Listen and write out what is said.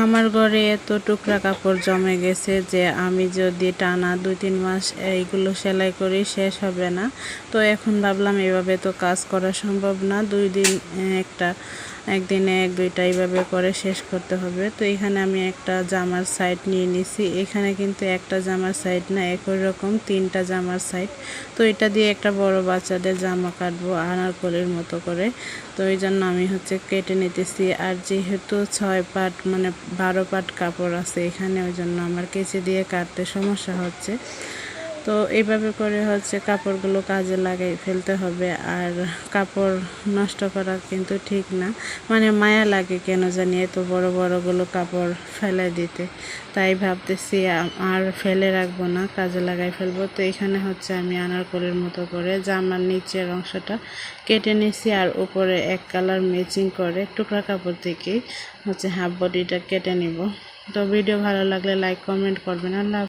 আমার ঘরে এত টুকরা কাপড় জমে গেছে যে আমি যদি টানা 2-3 মাস এইগুলো সেলাই করি শেষ হবে না। তো এখন ভাবলাম এভাবে তো কাজ করা সম্ভব না, 2 দিন একদিনে 1-2টা এইভাবে করে শেষ করতে হবে। তো এখানে আমি একটা জামার সাইড নিয়ে নিছি। এখানে কিন্তু একটা জামার সাইড না, একই রকম 3টা জামার সাইড। তো এটা দিয়ে একটা বড় বাচ্চাদের জামা কাটবো আনারকলির মতো করে। তো এই জন্য আমি কেটে নিতেছি। আর যেহেতু 6 পাট মানে 12 পাট কাপড় আছে এখানে, ওই জন্য আমার কেচি দিয়ে কাটতে সমস্যা হচ্ছে। তো এইভাবে করে কাপড়গুলো কাজে লাগাই ফেলতে হবে। আর কাপড় নষ্ট করা কিন্তু ঠিক না, মানে মায়া লাগে কেন জানি এত বড় বড়গুলো কাপড় ফেলে দিতে। তাই ভাবতেছি আর ফেলে রাখবো না, কাজে লাগাই ফেলবো। তো এখানে আমি আনারকলির মতো করে জামার নিচের অংশটা কেটে নিছি, আর উপরে এক কালার ম্যাচিং করে টুকরা কাপড় থেকে হাফ বডিটা কেটে নিব। তো ভিডিও ভালো লাগলে লাইক কমেন্ট করবেন। আল্লাহ।